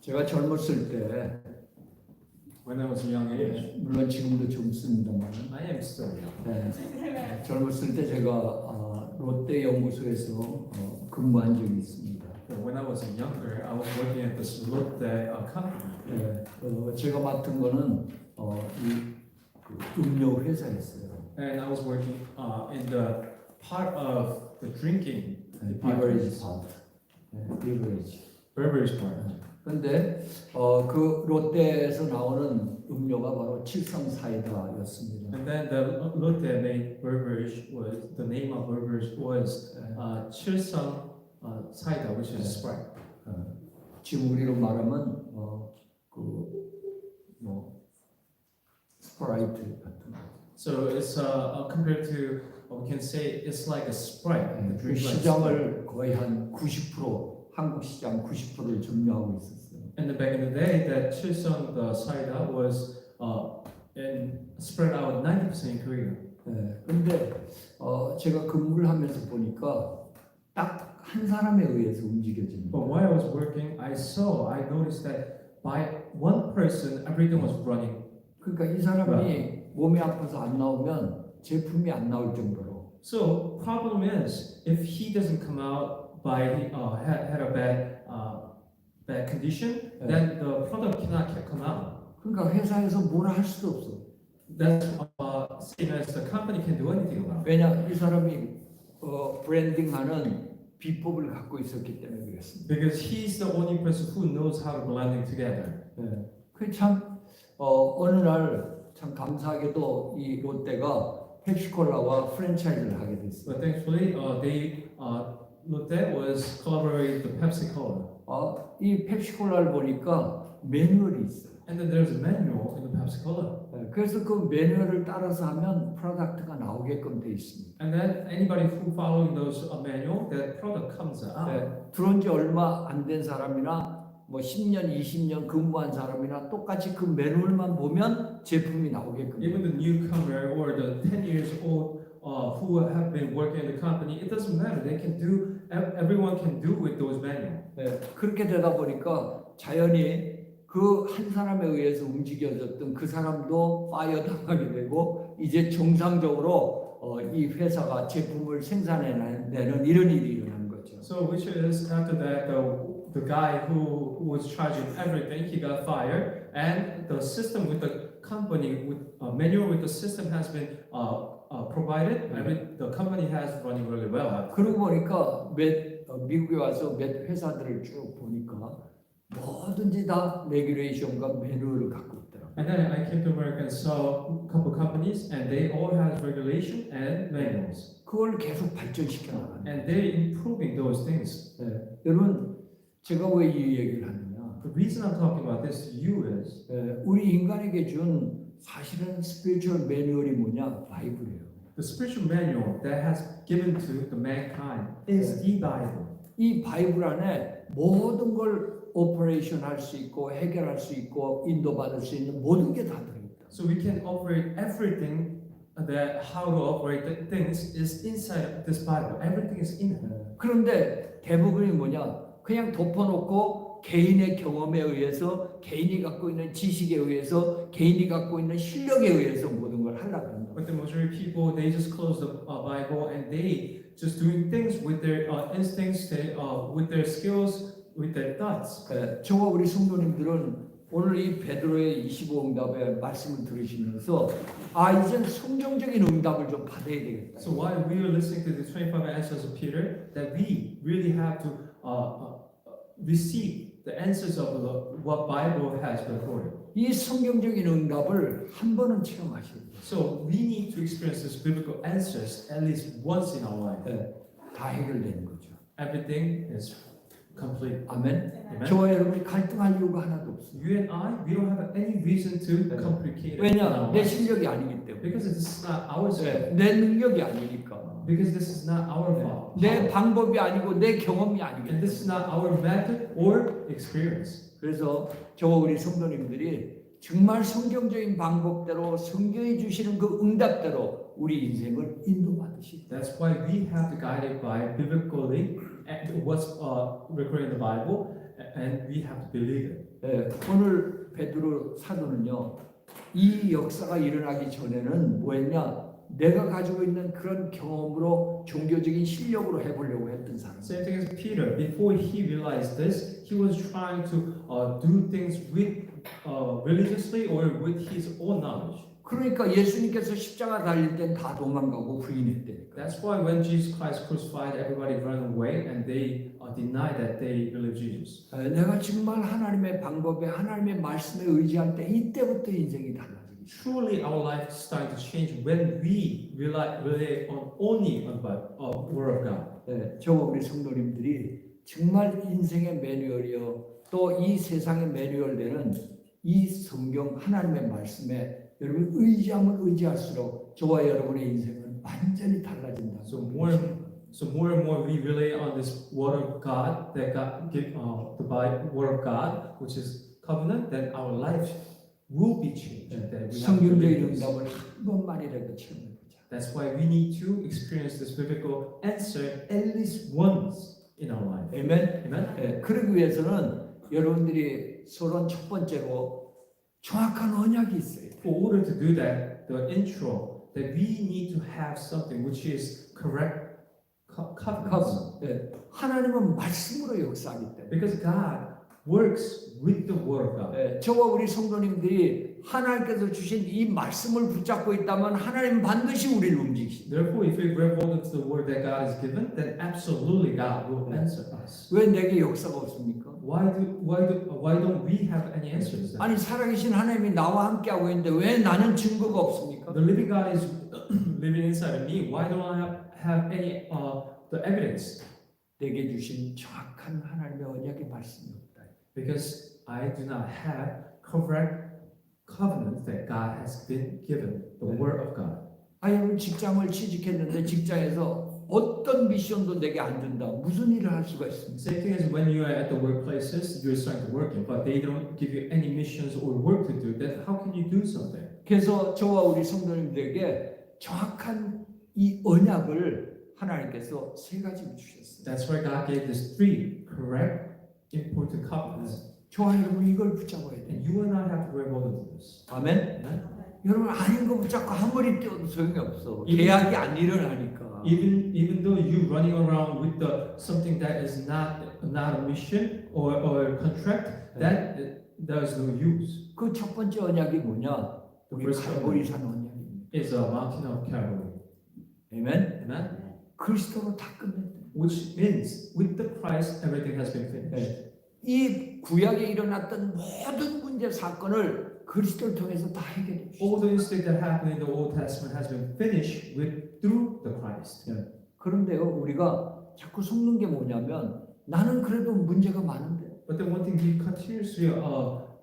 제가 젊었을 때, When I was young age, 물론 지금도 젊습니다만, I am still young. 젊었을 때 제가 롯데 연구소에서 근무한 적이 있습니다. But when I was younger, I was working at this Lotte company, 제가 맡은 거는 그 음료 회사였어요. and I was working in the part of the drinking 비버리지 파트, 비버리지. beverage part. 그런데 그 롯데에서 나오는 음료가 바로 칠성사이다였습니다. And then the Lotte made beverage was the name of beverage was Chilsung Cider, which is Sprite. 지금 우리로 말하면 스프라이트 같은 거. So it's compared to we can say it's like a Sprite. 그 The drink like Sprite. 시장을 거의 한 90% 한국 시장 90%를 점유하고 있었어요. And back in the day, that Chilsung the cider was spread out 90% in Korea. 그런데 제가 근무를 하면서 보니까 딱 한 사람에 의해서 움직여집니다. But while I was working, I noticed that by one person, everything was running. 그러니까 이 사람이 몸이 아파서 안 나오면 제품이 안 나올 정도로. So problem is, if he doesn't come out by had a bad condition, then the product cannot come out. 그러니까 회사에서 뭐라 할 수도 없어. That's same as the company can do anything about. 왜냐 이 사람이 브랜딩하는 비법을 갖고 있었기 때문에 그랬습니다. Because he's the only person who knows how to blending together. 그참 어느 날 참 감사하게도 이 롯데가 펩시콜라와 프랜차이즈를 하게 됐어요. But thankfully, Lotte was collaborating with the Pepsi Cola. 이 펩시콜라를 보니까 매뉴얼이 있어요. And then there's a manual in the Pepsi Cola. 그래서 그 매뉴얼을 따라서 하면 프로덕트가 나오게끔 돼 있습니다. And then anybody who following those manual, that product comes out. 들어온 지 얼마 안 된 사람이나 뭐 10년, 20년 근무한 사람이나 똑같이 그 매뉴얼만 보면 제품이 나오게끔. Even the newcomer or the 10 years old who have been working in the company, it doesn't matter. They can do. Everyone can do with those manual. 그렇게 되다 보니까 자연히 그 한 사람에 의해서 움직여졌던 그 사람도 파이어 당하게 되고 이제 정상적으로 이 회사가 제품을 생산해내는 이런 일이 일어난 거죠. So which is after that the guy who was charging everything, he got fired, and the system with the company with manual with the system has been provided. The company has running really well. 그러고 보니까 미국에 와서 몇 회사들을 쭉 보니까 뭐든지 다 레귤레이션과 매뉴얼을 갖고 있더라고요. And then I came to America and saw a couple companies, and they all have regulation and manuals, 그걸 계속 발전시켜 나가는. and they're improving those things. 여러분 제가 왜 이 얘기를 하느냐? The reason I'm talking about this to you is 우리 인간에게 준 사실은 스피리추얼 매뉴얼이 뭐냐? 바이블이에요. the spiritual manual that has given to the mankind is the Bible. 이 바이블 안에 모든 걸 오퍼레이션 할 수 있고 해결할 수 있고 인도받을 수 있는 모든 게 다 들어있다. So we can operate everything that how to operate the things is inside this Bible. Everything is in it. 그런데 대부분이 뭐냐? 그냥 덮어놓고 개인의 경험에 의해서 개인이 갖고 있는 지식에 의해서 개인이 갖고 있는 실력에 의해서 모든 걸 하려고 한다. But the majority of people, they just close the Bible and they just doing things with their instincts, with their skills, with their thoughts. 저와 우리 성도님들은 오늘 이 베드로의 25응답의 말씀을 들으시면서 이젠 성경적인 응답을 좀 받아야 되겠다. So while we are listening to the 25 answers of Peter, that we really have to receive the answers of what Bible has before you. 이 성경적인 응답을 한 번은 체험하셔야 돼요. So we need to experience these biblical answers at least once in our life. 다 해결되는 거죠. Everything is complete. 아멘. Amen. 저와 여러분이 갈등할 이유가 하나도 없어요. You and I, we don't have any reason to complicate it. 왜냐? 내 실력이 아니기 때문에. Because this is not our fault. 내 능력이 아니니까. Because this is not our fault. 내 방법이 아니고 내 경험이 아니기 And 때문에. this is not our method or experience. 그래서 저와 우리 성도님들이 정말 성경적인 방법대로 성경이 주시는 그 응답대로 우리 인생을 인도받으시고 That's why we have to be guided by biblically and what's recorded in the Bible, and we have to believe it. 예, 오늘 베드로 사도는요, 이 역사가 일어나기 전에는 뭐했냐? 내가 가지고 있는 그런 경험으로 종교적인 실력으로 해보려고 했던 사람. Same thing as Peter. Before he realized this, he was trying to do things with religiously or with his own knowledge. 그러니까 예수님께서 십자가 달릴 땐 다 도망가고 부인했대니까. That's why when Jesus Christ crucified, everybody ran away and they denied that they believe Jesus. 내가 정말 하나님의 방법에 하나님의 말씀에 의지할 때 이때부터 인생이 달라지기 시작해요. Truly, our life is starting to change when we rely on only on the Word of God. 네, 저와 우리 성도님들이 정말 인생의 매뉴얼이요 또 이 세상의 매뉴얼되는 이 성경 하나님의 말씀에 여러분 의지하면 의지할수록 저와 여러분의 인생은 완전히 달라진다. So more and more we rely on this Word of God that God give the Word of God, which is covenant. Then our life will be changed. That we have to 성경적인 believe this. 응답을 한 번만이라도 체험해보자. That's why we need to experience this biblical answer at least once in our life. 아멘. Amen. 네, 그러기 위해서는 여러분들이 서론 첫 번째로 정확한 언약이 있어요. For order to do that, the intro that we need to have something which is correct covenants. 네, 하나님은 말씀으로 역사하기 때문에. Because God works with the Word of God. 네, 저와 우리 성도님들이 하나님께서 주신 이 말씀을 붙잡고 있다면 하나님 반드시 우리를 움직이십니다. Therefore, if we grab hold of the word that God has given, then absolutely God will answer us. 왜 내게 역사가 없습니까? Why don't we have any answers then? 아니 살아계신 하나님이 나와 함께 하고 있는데 왜 나는 증거가 없습니까? The living God is living inside of me. Why don't I have any the evidence? 내게 주신 정확한 하나님의 언약의 말씀이 없다. Because I do not have correct covenants that God has been given, the Word of God. 아니 직장을 취직했는데 직장에서 어떤 미션도 내게 안 준다. 무슨 일을 할 수가 있습니까? Same thing as when you are at the workplaces, you're starting to work, but they don't give you any missions or work to do. Then how can you do something? 그래서 저와 우리 성도님들에게 정확한 이 언약을 하나님께서 세 가지를 주셨어요. That's why God gave us three correct, important covenants. 저와 여러분 이걸 붙잡아야 돼요. And you and I have to grab hold of this. 아멘. Amen? 여러분 아닌 거 붙잡고 아무리 뛰어도 소용이 없어. 이분- 계약이 안 일어나니까. Even though you running around with something that is not a mission or contract, that there is no use. 그 첫 번째 언약이 뭐냐? 우리 first 갈보리산 언약입니다. It's a mountain of Calvary. 아멘. Amen? 그리스도로 다 끝냈다. Which means with the Christ everything has been finished. 이 구약에 일어났던 모든 문제 사건을 그리스도를 통해서 다 해결해 주셨어요. All the incidents that happened in the Old Testament has been finished through the Christ. 그런데요, 우리가 자꾸 속는 게 뭐냐면 나는 그래도 문제가 많은데. But the one thing we continuously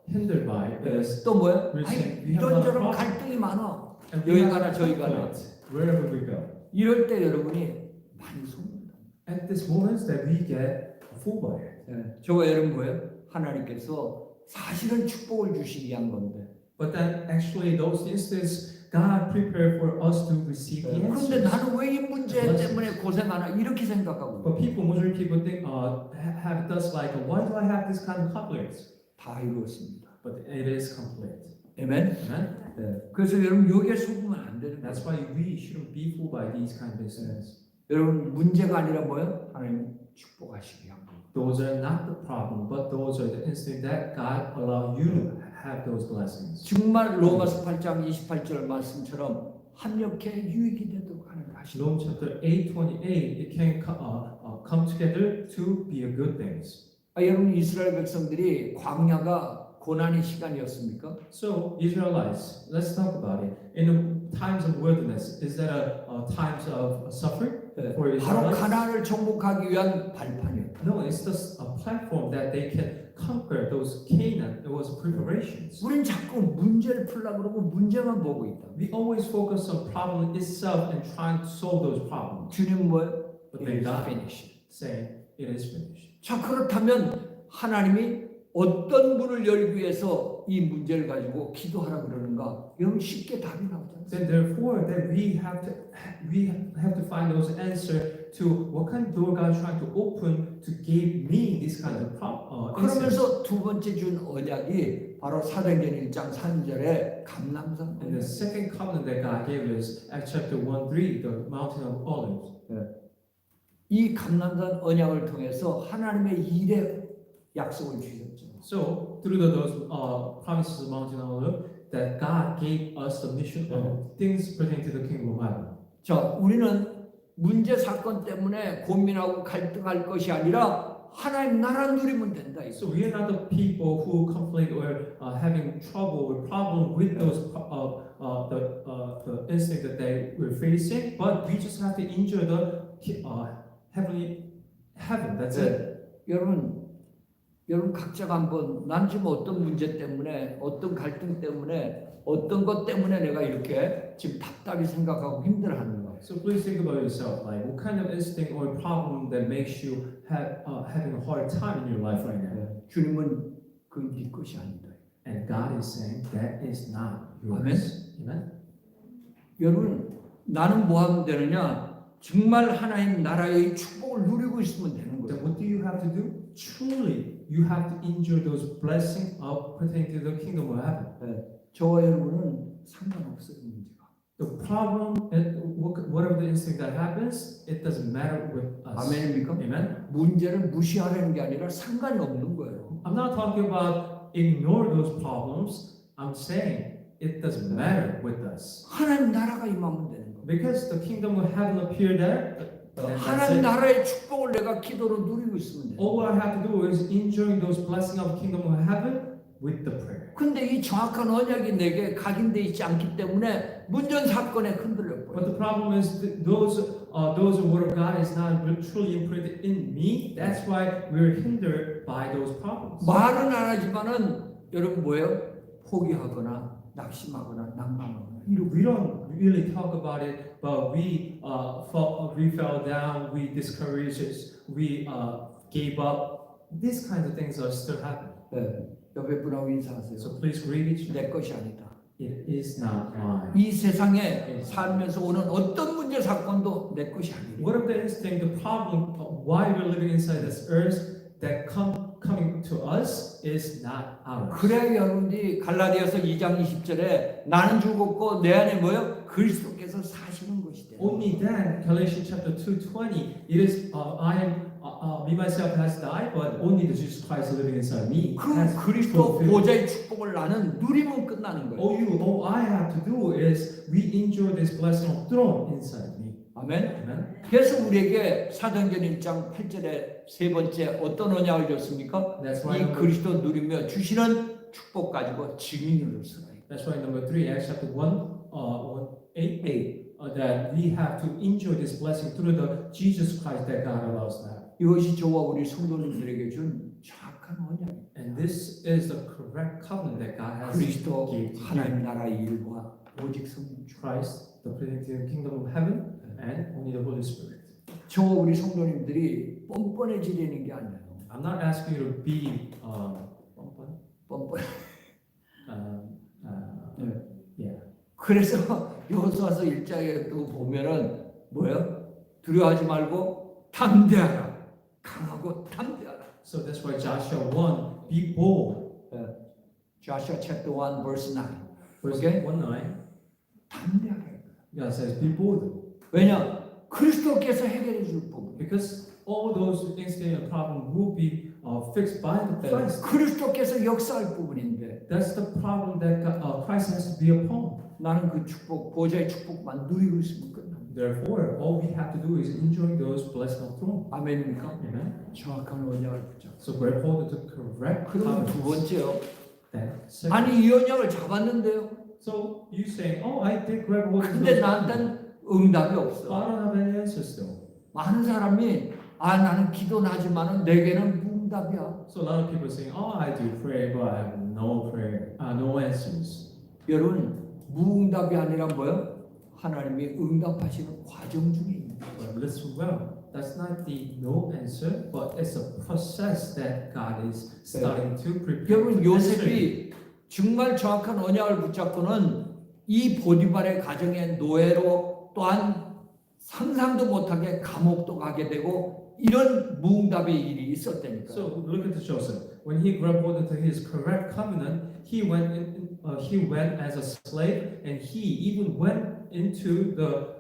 hindered by is 또 뭐야? we're 아니, saying we have a lot of 이런저런 problems. 갈등이 많아. And 여기 we 가나 have 저기 가나. conflict wherever we go. 이럴 때 여러분이 많이 속는다. At this moment that we get fooled by it. 저와 여러분 뭐예요? 하나님께서 사실은 축복을 주시기 위한 건데. But then actually those instances God prepared for us to receive the 그런데 answers. 나는 왜 이 문제 때문에 고생하나 이렇게 생각하고 But majority people think, have thus like, why do I have this kind of conflict? 다 이루었습니다. But it is complete. 아멘. Amen? 그래서 여러분 여기에 속으면 안 되는 거예요. That's why we shouldn't be fooled by these kind of incidents. 여러분 문제가 아니라 뭐예요? 하나님 축복하시기 위한 거. Those are not the problem, but those are the incidents that God allow you to have those blessings. 정말 로마서 8장 28절 말씀처럼 합력해 유익이 되도록 하는 하시는 Romans chapter 8:28, it can come together to be a good things. 여러분 이스라엘 백성들이 광야가 고난의 시간이었습니까? So Israelites, let's talk about it. In the times of wilderness, is that a times of suffering for 바로 Israelites? 가나안을 정복하기 위한 발판이었다. No, it's just a platform that they can conquer those Canaan. It was preparations. 우린 자꾸 문제를 풀려고 그러고 문제만 보고 있다. We always focus on problem itself and trying to solve those problems. 주님 뭐예요? But then God finished. saying it is finished. 자 그렇다면 하나님이 어떤 문을 열기 위해서 이 문제를 가지고 기도하라 그러는가? 여러분 쉽게 답이 나오잖아요. Then therefore, that we have to find those answer to what kind of door God is trying to open to give me this kind of answers. 그러면서 두 번째 준 언약이 바로 사도행전 1장 3절에 감람산. And the second covenant that God gave us, Acts chapter 1:3, the mountain of olives. 이 감람산 언약을 통해서 하나님의 일의 약속을 주셨죠. So through those promises of mountain of olives, that God gave us the mission of things pertaining to the kingdom of heaven. 자, 우리는 문제 사건 때문에 고민하고 갈등할 것이 아니라 하나님 나라 누리면 된다. So we are not the people who conflict or having trouble or problem with those the instinct that they were facing, but we just have to enjoy the heavenly heaven. That's it. 여러분 각자가 한번 난 지금 어떤 문제 때문에 어떤 갈등 때문에 어떤 것 때문에 내가 이렇게 지금 답답히 생각하고 힘들어하는가. So please think about yourself, like what kind of instinct or problem that makes you having a hard time in your life right now. 주님은 그건 네 것이 아니다. And God is saying that is not yours. Amen. 여러분 나는 뭐 하면 되느냐? 정말 하나님 나라의 축복을 누리고 있으면 되는 Then 거예요. what do you have to do? Truly, you have to enjoy those blessings of pertaining to the kingdom of heaven. 저와 여러분은 상관없어요 문제가. The problem, and whatever the instinct that happens, it doesn't matter with us. 아멘입니까? Amen. 문제를 무시하려는 게 아니라 상관이 없는 거예요. I'm not talking about ignore those problems. I'm saying it doesn't matter with us. 하나님 나라가 임하면 되는 거예요. Because the kingdom of heaven appear there, then that's 하나님 it. 나라의 축복을 내가 기도로 누리고 있으면 돼요. All I have to do is enjoying those blessings of the kingdom of heaven with the prayer. 근데 이 정확한 언약이 내게 각인되어 있지 않기 때문에 문전 사건에 흔들려 But 버려요. the problem is those word of God is not truly imprinted in me. That's why we're hindered by those problems. 말은 안 하지만은 여러분 뭐예요? 포기하거나 낙심하거나 낭망하거나 We don't really talk about it, but we fell down, we discouraged, we gave up. These kinds of things are still happening. 네. 옆에 분하고 인사하세요. So please greet each other. 내 것이 아니다. It is not mine. 이 세상에 살면서 오는 어떤 문제 사건도 내 것이 아니다. Whatever the instinct, the problem, why we're living inside this earth, that coming to us is not ours. 그래야 여러분들이 갈라디아서 2장 20절에 나는 죽었고 내 안에 뭐요? 그리스도께서 사시는 것이 돼. Only then, Galatians chapter 2:20, it is me myself has died, but only the Jesus Christ living inside me 그 has 그리스도 fulfilled. 보좌의 축복을 나는 누리면 끝나는 거예요. All I have to do is we enjoy this blessing of throne inside me. 아멘. Amen. 그래서 우리에게 사도행전 1장 8절에 세 번째 어떤 언약을 줬습니까? That's why 이 그리스도 누리며 주시는 축복 가지고 증인으로 서라. That's why number 3, Acts chapter 1:8, that we have to enjoy this blessing through the Jesus Christ that God allows to have. 이것이 저와 우리 성도님들에게 준 정확한 언약입니다. And this is the correct covenant that God has 그리스도 given 하나님 나라의 일과 오직 성령 주. Christ, the presenting kingdom of heaven, and only the Holy Spirit. 저와 우리 성도님들이 뻔뻔해지려는 게 아니에요. I'm not asking you to be 뻔뻔. yeah. 그래서 여호수아서 1장에도 보면은 뭐예요? 두려워하지 말고 담대하라. 강하고 담대하라. So that's why Joshua 1, be bold. Joshua chapter 1 verse 9. Verse Okay. 1:9, 담대하게. God says, be bold. 왜냐? 그리스도께서 해결해 줄 부분. Because all those instant and problem will be fixed by the Christ. 그리스도께서 역사할 부분인데 That's the problem that Christ has to be upon. 나는 그 축복, 보좌의 축복만 누리고 있으면 끝납니다. Therefore, all we have to do is enjoy those blessings of throne. 아멘입니까? Amen. 정확한 언약을 붙잡. So we're called to correct 그럼 두 covenants. 번째요. Then second. 아니 이 언약을 잡았는데요. So you say, oh, I did grab hold of 근데 those 나한테는 응답이 I 없어. don't have any answers though. 많은 사람이 나는 기도는 하지만은 내게는 무응답이야. So a lot of people saying, oh, I do pray, but I have no prayer, no answers. 여러분 무응답이 아니라 뭐요? 하나님이 응답하시는 과정 중에 있는 거예요. But listen well. that's not the no answer, but it's a process that God is starting to prepare. 여러분 to answer. 요셉이 정말 정확한 언약을 붙잡고는 이 보디발의 가정의 노예로 또한 상상도 못하게 감옥도 가게 되고 이런 무응답의 일이 있었다니까요. So look at Joseph. When he grabbed hold of his correct covenant, he went as a slave, and he even went into the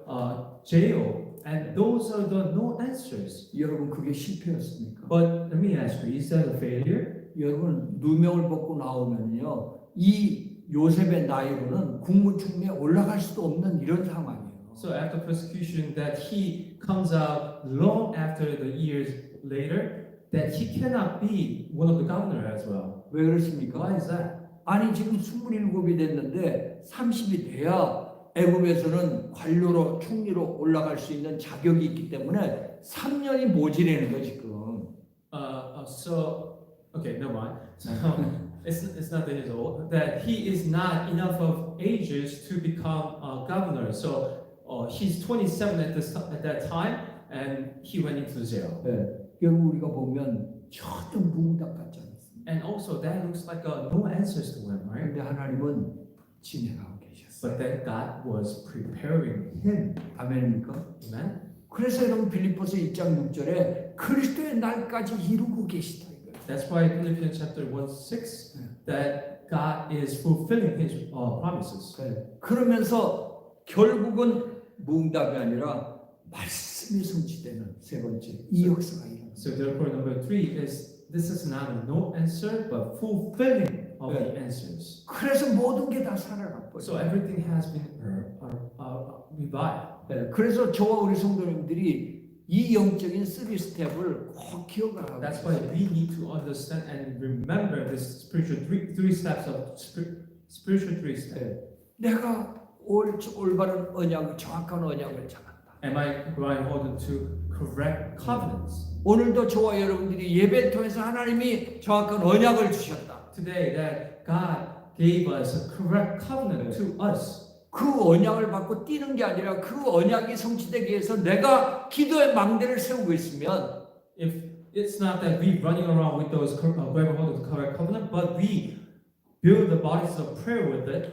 jail. And those are the no answers. 여러분 그게 실패였습니까? But let me ask you, is that a failure? 여러분 누명을 벗고 나오면요 이 요셉의 나이로는 국무총리에 올라갈 수도 없는 이런 상황이에요. So after persecution, that he comes out long after the years later, that he cannot be one of the governor as well. 왜 그렇습니까? Why is that? 아니 지금 27이 됐는데 30이 돼야 애굽에서는 관료로 총리로 올라갈 수 있는 자격이 있기 때문에 3년이 모자라는 거 지금. So okay, never mind. So it's not that he's old. That he is not enough of ages to become a governor. So he's 27 at that time, and he went into jail. 네, 결국 우리가 보면 전혀 무응답 같지 않습니다. And also that looks like no answers to him, right? 그런데 하나님은 진행하고 계셨어요. But then God was preparing him. 아멘입니까? Amen. 그래서 여러분 빌립보서 1장 6절에 그리스도의 날까지 이루고 계시다 이거예요. That's why Philippians chapter 1:6 that God is fulfilling His promises. 네, 그러면서 결국은 무응답이 아니라 말씀이 성취되는 세 번째 이 역사가 일어납니다. So therefore, number 3 is this is not a no answer, but fulfilling of the answers. 그래서 모든 게 다 살아나 버려. So everything has been revived. 네, 그래서 저와 우리 성도님들이 이 영적인 3스텝을 꼭 기억하라고. That's why we need to understand and remember this spiritual three steps of spiritual 3 steps. 내가 올바른 언약, 정확한 언약을 잡았다. Am I growing hold to correct covenants? 오늘도 저와 여러분들이 예배를 통해서 하나님이 정확한 언약을 주셨다. Today, that God gave us a correct covenant to us. 그 언약을 받고 뛰는 게 아니라 그 언약이 성취되기 위해서 내가 기도의 망대를 세우고 있으면 If it's not that we running around with those grabbing hold of the correct covenant, but we build the bodies of prayer with it,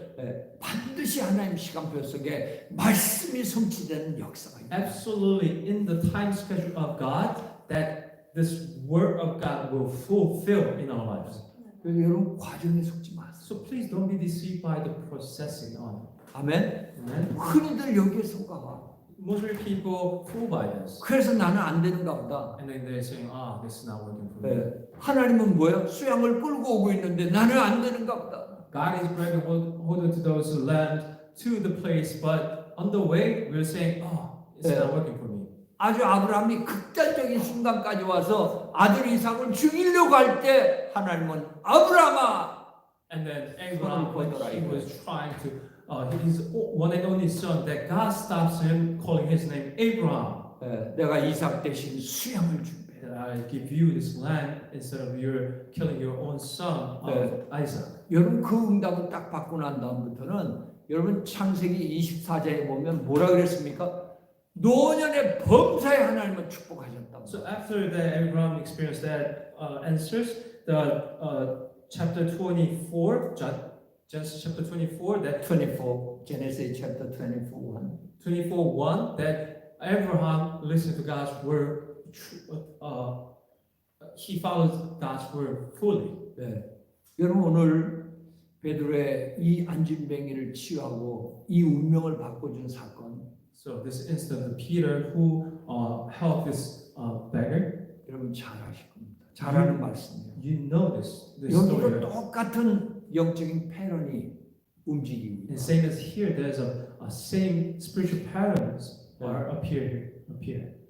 반드시 하나님 시간표 속에 말씀이 성취되는 역사가 있다. absolutely in the time schedule of God, that this word of God will fulfill in our lives. 그래서 여러분 과정에 속지 마세요. So please don't be deceived by the processing on. 아멘. Amen. 흔히들 여기에 속아. Most people fooled by this, 그래서 나는 안 되는가 보다. and then they're saying, "Ah, this is not working for me." 하나님은 뭐야? 수양을 끌고 오고 있는데 나는 안 되는가 보다. God is grabbing hold to those who land to the place, but on the way we're saying, "Oh, it's not working for me." 아주 아브라함이 극단적인 순간까지 와서 아들 이삭을 죽이려고 할 때 하나님은 아브라함아 And then Abraham, when he was trying to, his one and only son, that God stops him, calling his name Abraham. 내가 이삭 대신 수양을 준대. That I give you this land instead of your killing your own son, Isaac. 여러분 그 응답을 딱 받고 난 다음부터는 여러분 창세기 24장에 보면 뭐라 그랬습니까? 노년의 범사에 하나님은 축복하셨다. So after that, Abraham experienced that answers, the chapter 24, Genesis chapter 24, that 24, Genesis chapter 24:1. 24:1, that Abraham listened to God's word. He followed God's word fully. 네. 여러분 오늘 베드로의 이 안진뱅이를 치유하고 이 운명을 바꿔준 사건. So this instant, Peter who helped this beggar. 여러분 잘 아실 겁니다. 잘 아는 말씀이에요. You know this 여기도 story. 똑같은 영적인 패런이 움직이고 And 있어요. same as here, there's a same spiritual patterns are appear.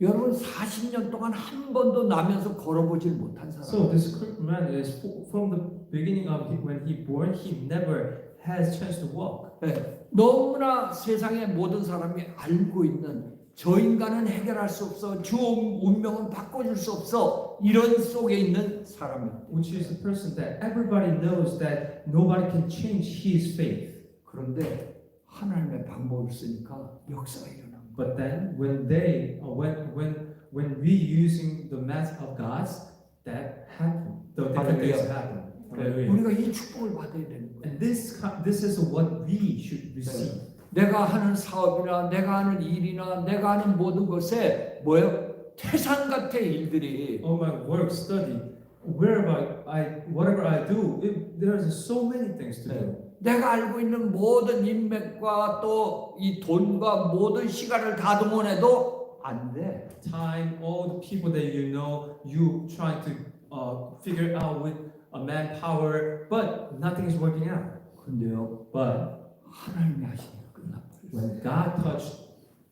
여러분 40년 동안 한 번도 나면서 걸어보질 못한 사람. So this man is from the beginning of when he born, he never has chance to walk. 네, 너무나 세상의 모든 사람이 알고 있는 저 인간은 해결할 수 없어, 저 운명은 바꿔줄 수 없어 이런 속에 있는 사람입니다. Which is the person that everybody knows that nobody can change his faith. 그런데 하나님의 방법을 쓰니까 역사가 일어납니다. But then when they when when we using the method of God's, that happen. The different things happen. Hallelujah. 우리가 이 축복을 받아야 되는 거예요. And this is what we should receive. 내가 하는 사업이나 내가 하는 일이나 내가 하는 모든 것에 뭐예요? 태산 같은 일들이 All my work, study, whatever I do, there's so many things to do. 내가 알고 있는 모든 인맥과 또 이 돈과 모든 시간을 다 동원해도 안 돼. Time, all the people that you trying to figure out with manpower, but nothing is working out. 근데요, But 하나님이 하시니까 끝나버렸어요. when God touched,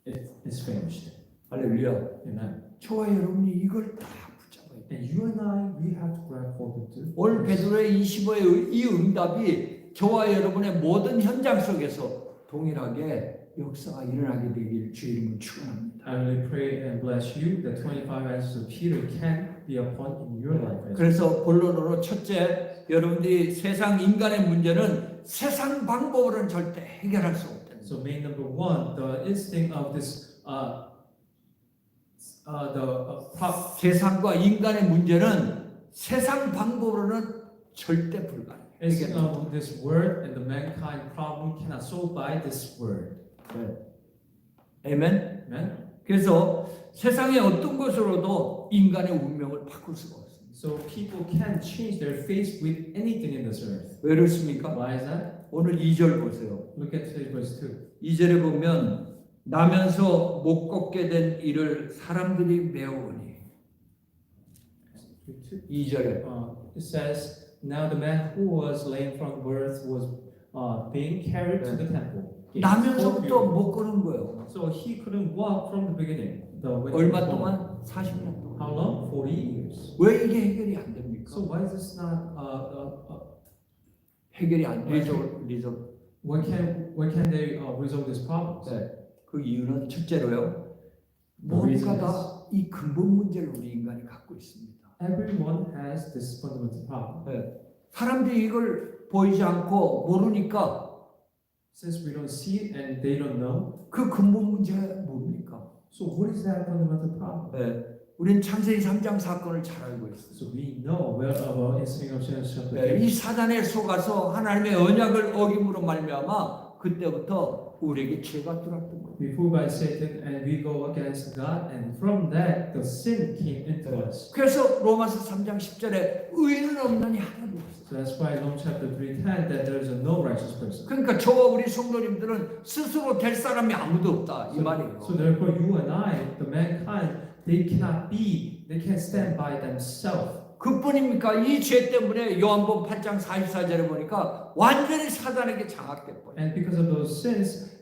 it's finished. 할렐루야. Amen. 저와 여러분이 이걸 다 붙잡아야 돼. And you and I, we have to grab hold of it. 오늘 베드로의 25의 이 응답이 저와 여러분의 모든 현장 속에서 동일하게 역사가 일어나게 되길 주의 이름으로 축원합니다. I really pray and bless you that 25 answers of Peter can be upon in your life. as well. 그래서 본론으로 첫째, 여러분들이 세상 인간의 문제는 세상 방법으로는 절대 해결할 수 없다. So main number one, the instinct of this, 세상과 인간의 문제는 세상 방법으로는 절대 불가능해요. instinct of this word and the mankind problem cannot solve by this word. 아멘. Amen. 그래서 세상의 어떤 것으로도 인간의 운명을 바꿀 수가 없습니다. So people can change their fate with anything in this earth. 왜 그렇습니까? Why is that? 오늘 2절 보세요. Look at today's verse 2. 2절에 보면 나면서 못 걷게 된 이를 사람들이 메우니 2절에 It says, now the man who was lame from birth was being carried to the temple. 나면서부터 못 걷는 거예요. So he couldn't walk from the beginning. when he 얼마 was born. 동안? 40년 동안. How long? 40 years. 왜 이게 해결이 안 됩니까? So why is this not? 해결이 안 되죠. When can they resolve this problem? 네. 그 이유는 첫째로요. The reason 모두가 is 다 이 근본 문제를 우리 인간이 갖고 있습니다. everyone has this fundamental problem. 사람들이 이걸 보이지 않고 모르니까 Since we don't see it and they don't know, 그 근본 문제가 뭡니까? so what is that fundamental problem? 우리는 창세기 3장 사건을 잘 알고 있어요. So we know well about instinct of Genesis chapter 3. 이 사단에 속아서 하나님의 언약을 어김으로 말미암아 그때부터 우리에게 죄가 들어왔던 거예요. We fooled by Satan and we go against God, and from that the sin came into us. 그래서 로마서 3장 10절에 의인은 없나니 하나도 없어요. So that's why Romans chapter 3:10 that there is no righteous person. 그러니까 저와 우리 성도님들은 스스로 될 사람이 아무도 없다 이 말이에요. So therefore you and I, the mankind, they can't stand by themselves. 그뿐입니까? 이 죄 때문에 요한복음 8장 44절에 보니까 완전히 사단에게 장악돼 버려요. And because of those sins,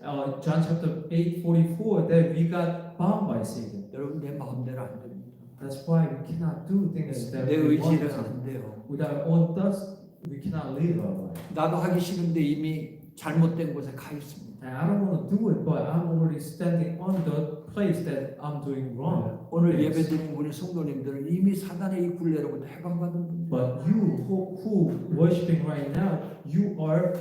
John chapter 8:44, that we got bound by Satan. 여러분 내 마음대로 안 됩니다. That's why we cannot do things that 내 we want 의지는 to. 안 돼요. With our own thoughts, we cannot live our life. 나도 하기 싫은데 이미 잘못된 곳에 가 있습니다. And I don't want to do it, but I'm already standing on the place that I'm doing wrong. 오늘 Yes. 예배드리는 우리 성도님들은 이미 사단의 이 굴레로부터 해방받은 분들. But you who worshiping right now, you are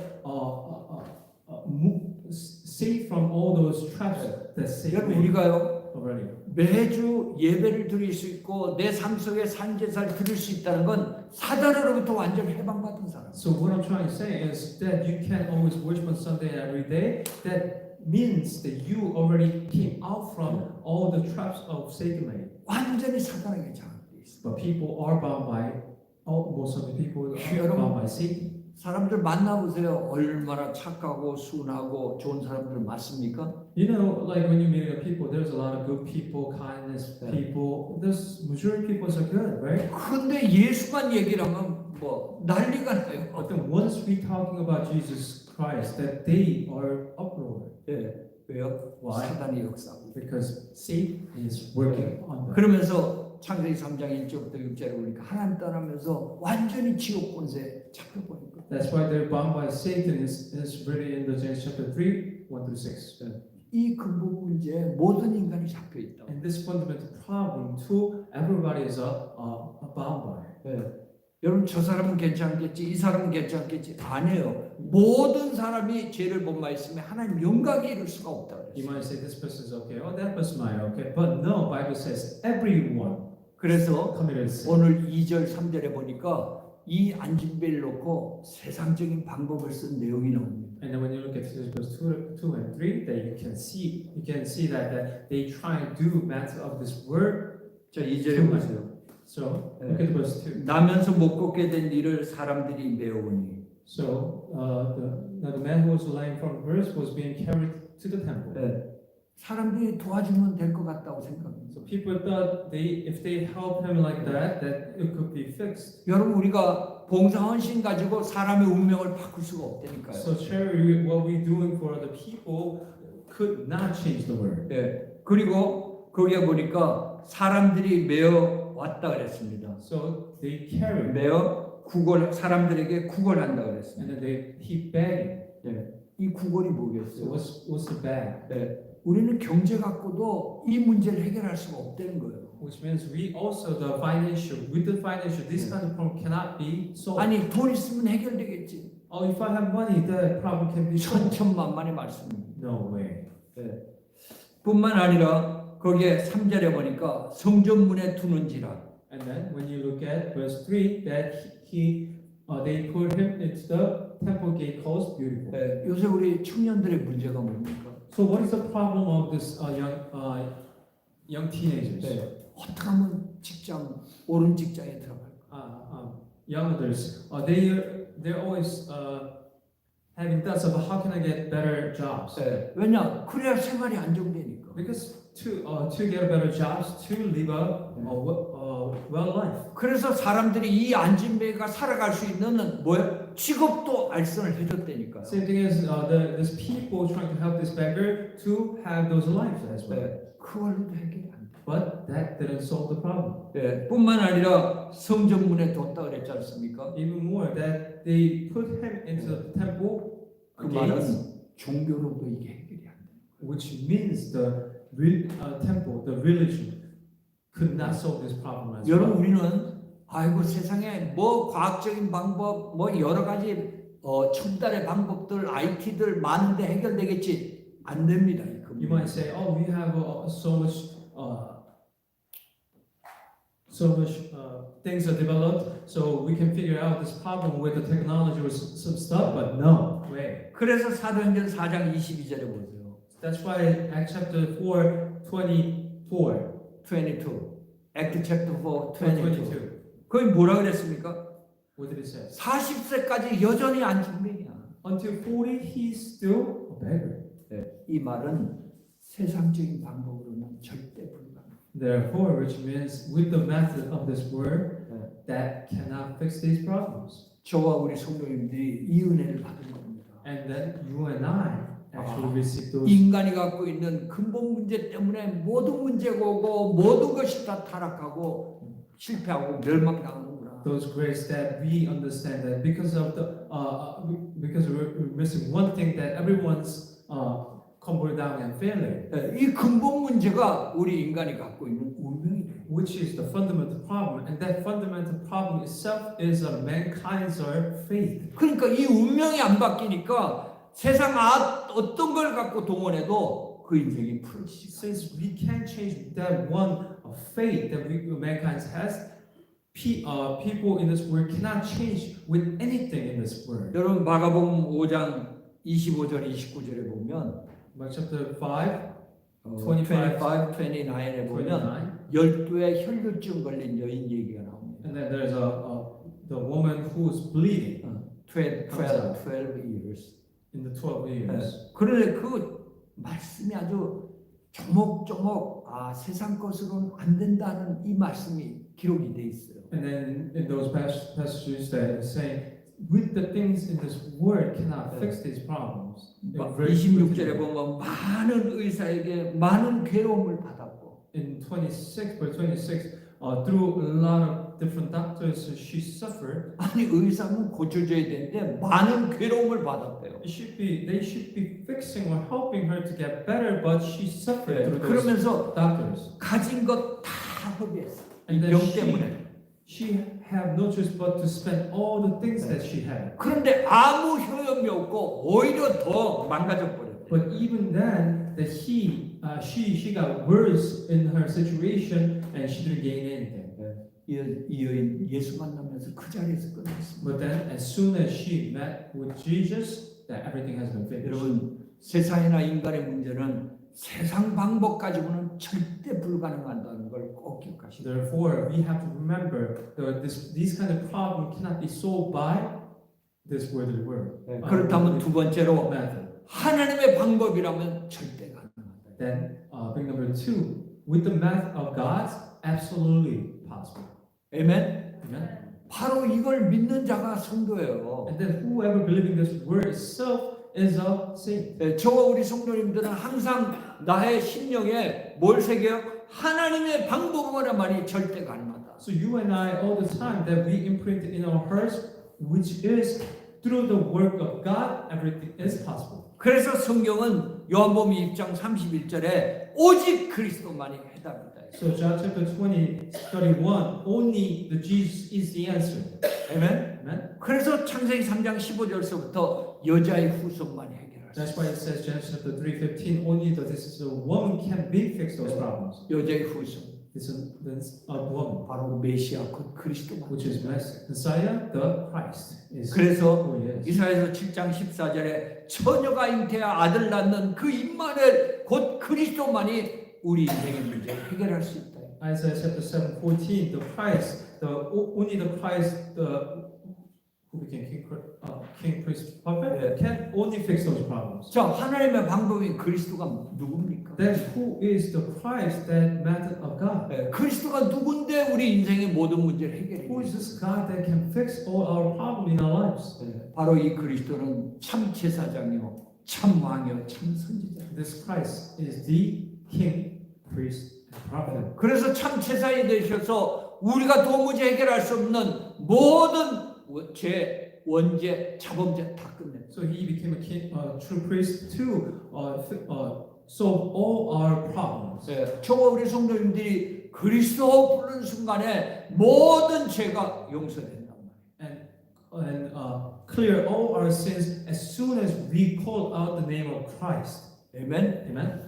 safe from all those traps that Satan 여러분 made 우리가요 already. 매주 예배를 드릴 수 있고 내 삶 속에 산제사를 드릴 수 있다는 건 사단으로부터 완전히 해방받은 사람. So what I'm trying to say is that you can always worship on Sunday and every day. That means that you already came out from all the traps of Satan made. 완전히 사단에게 장악돼 있어. But people are bound by, most of the people are bound by Satan. 사람들 만나보세요. 얼마나 착하고 순하고 좋은 사람들 많습니까? You know, like when you meet people, there's a lot of good people, kindness Yeah. people. There's majority of people are good, right? 근데 예수만 얘기를 하면 뭐 난리가 나요. But then once we talking about Jesus Christ, that they are uproar 왜요? Why? 사단이 역사하고. because Satan is working on them. 그러면서 창세기 3장 1절부터 6절에 보니까 하나님 떠나면서 완전히 지옥 권세에 잡혀버린 거예요. That's why they're bound by Satan. Is written in the Genesis chapter 3, 1-6. 이 근본 문제에 모든 인간이 잡혀 있다. And this fundamental problem too, everybody is bound by. 여러분 저 사람은 괜찮겠지, 이 사람은 괜찮겠지. 아니에요. 모든 사람이 죄를 범하였으면 하나님 영광에 이를 수가 없다 You 그랬어요. might say this person is okay, oh that person might okay, but no, Bible says everyone 그래서 committed sin. 오늘 2절, 3절에 보니까 이 안진배를 놓고 세상적인 방법을 쓴 내용이 나옵니다. And then when you look at verse 2 and 3, that you can see that they try to do matter of this word. 자, 2절에 보세요. So look at verse 2. 나면서 못 걷게 된 일을 사람들이 메우니. So the man who was lying from birth was being carried to the temple. 네. 사람들이 도와주면 될 것 같다고 생각합니다. So people thought if they help him like that it could be fixed. 여러분 우리가 봉사헌신 가지고 사람의 운명을 바꿀 수가 없다니까요. So charity, what we doing for other people could not change the world. 네. 그리고 거기에 보니까 사람들이 메어 왔다 그랬습니다. So they carried, 메어 구걸 사람들에게 구걸한다 and 그랬습니다. then he begged. 네. 이 구걸이 So 뭐겠어요? what's the beg? 네. 우리는 경제 갖고도 이 문제를 해결할 수가 없다는 거예요. Which means we also with the financial, this kind of problem cannot be solved. 아니 돈 있으면 해결되겠지. Oh, if I have money, the problem can be solved. 천천만만의 말씀입니다. No way. 뿐만 아니라 거기에 3절에 보니까 성전문에 두는지라. And then when you look at verse 3, that they put him into the temple gate called Beautiful. 네, 요새 우리 청년들의 문제가 뭡니까? So what is the problem of this young teenagers? 네, 어떻게 하면 직장 옳은 직장에 들어갈까? Young adults, they're always having thoughts of how can I get better jobs? 네, 왜냐? 그래야 생활이 안정되니까. Because to get a better jobs, to live a well life. 그래서 사람들이 이 안진배가 살아갈 수 있는 뭐야? 직업도 알선을 해줬다니까요. Same thing as there's people trying to help this beggar to have those lives as well. 네, 그걸로도 해결이 안 돼. But that didn't solve the problem. 네, 뿐만 아니라 성전문에 뒀다 그랬지 않습니까? Even more, that they put him into the temple 그 gates, 말은 종교로도 이게 해결이 안 돼. which means the temple, the religion, could not solve this problem as well. 여러분 우리는 아이고 세상에 뭐 과학적인 방법 뭐 여러 가지 첨단의 방법들 IT들 많은데 해결되겠지 안 됩니다. You might say, "Oh, we have so much things are developed, so we can figure out this problem with the technology or some stuff." But no way. 그래서 사도행전 4장 22절에 보세요. That's why Acts chapter 4:24, 22. Act chapter 4, 22. 22. 거기 뭐라 그랬습니까? What did it say? 40세까지 여전히 안진뱅이야. Until 40, he's still a beggar. 네, 이 말은 세상적인 방법으로는 절대 불가능. Therefore, which means with the method of this word, 네. that cannot fix these problems. 저와 우리 성도님들이 이 은혜를 받은 겁니다. And then you and I actually receive those. 인간이 갖고 있는 근본 문제 때문에 모든 문제가 오고 모든 것이 다 타락하고 실패하고 멸망당하는구나. Those grace that we understand that because we're missing one thing, that everyone's crumble down and failing, 네, 이 근본 문제가 우리 인간이 갖고 있는 운명이에요. which is the fundamental problem, and that fundamental problem itself is mankind's faith. 그러니까 이 운명이 안 바뀌니까 세상 어떤 걸 갖고 동원해도 그 인생이 풀어지지. Since we can't change that one faith that mankind has, people in this world cannot change with anything in this world. 여러분 마가복음 5장 25절 29절에 보면 Mark chapter 5, 25, 29에 보면 29, 12의 혈류증 걸린 여인 얘기가 나옵니다. and then there's the woman who is bleeding 12 years. in the 12 years. 그런데 그 말씀이 아주 조목조목 세상 것으로는 안 된다는 이 말씀이 기록이 돼 있어요. And then in those passages that say, with the things in this world cannot fix these problems. 26절에 보면 많은 의사에게 많은 괴로움을 받았고 In 26, verse 26, through a lot of different doctors, she suffered. 아니 의사는 고쳐줘야 되는데 많은 괴로움을 받았대요. They should be fixing or helping her to get better, but she suffered through those 그러면서 doctors. 가진 것 다 허비했어. And 병 then 때문에. she had no choice but to spend all the things that she had. 그런데 아무 효용이 없고 오히려 더 망가져 버렸어요. But even then, that she got worse in her situation, and she didn't gain anything. 이 여인 예수 만나면서 그 자리에서 끝났습니다. But then, as soon as she met with Jesus, that everything has been finished. 여러분 세상이나 인간의 문제는 세상 방법 가지고는 절대 불가능하다는 걸 꼭 기억하시고. Therefore, we have to remember that these kind of problems cannot be solved by this worldly word. 그렇다면 두 번째로 Method. 하나님의 방법이라면 절대 가능하다. Then, thing number 2, with the method of God, absolutely possible. 아멘. Amen. 바로 이걸 믿는 자가 성도예요. And then, whoever believing this word itself is a saint. 저와 우리 성도님들은 항상 나의 심령에 뭘 새겨요? 하나님의 방법으로만이 절대 가능하다. So you and I, all the time, that we imprint in our hearts, which is through the work of God, everything is possible. 그래서 성경은 요한복음 2장 31절에 오직 그리스도만이 해답이다. So John chapter 20, 31, only the Jesus is the answer. 아멘. Amen. 그래서 창세기 3장 15절서부터 여자의 후손만이 해결할 수 That's 있어요. why it says Genesis chapter 3:15, only the woman can be fix those problems. 여자의 후손 It's a woman, 바로 메시아 곧 그리스도만. which is Messiah, the Christ. Is 그래서 who he is. 이사야서 7장 14절에 처녀가 잉태하 아들 낳는 그 임마누엘 곧 그리스도만이 우리 인생의 문제를 해결할 수 있다. Isaiah chapter 7:14, the Christ, only the Christ, who became king, priest, prophet, can only fix those problems. 자, 하나님의 방법인 그리스도가 누굽니까? Then who is the Christ, that method of God? 그리스도가 누군데 우리 인생의 모든 문제를 해결해? Who is this God that can fix all our problems in our lives? 바로 이 그리스도는 참 제사장이요, 참 왕이요, 참 선지자. This Christ is the king, priest, and prophet. 그래서 참 제사장이 되셔서 우리가 도무지 해결할 수 없는 모든 죄, 원죄, 자범죄 다 끝냈어요. So he became a king, true priest to solve all our problems. 저와 우리 성도님들이 그리스도 부르는 순간에 모든 죄가 용서된단 말이에요. And clear all our sins as soon as we call out the name of Christ. 아멘. Amen.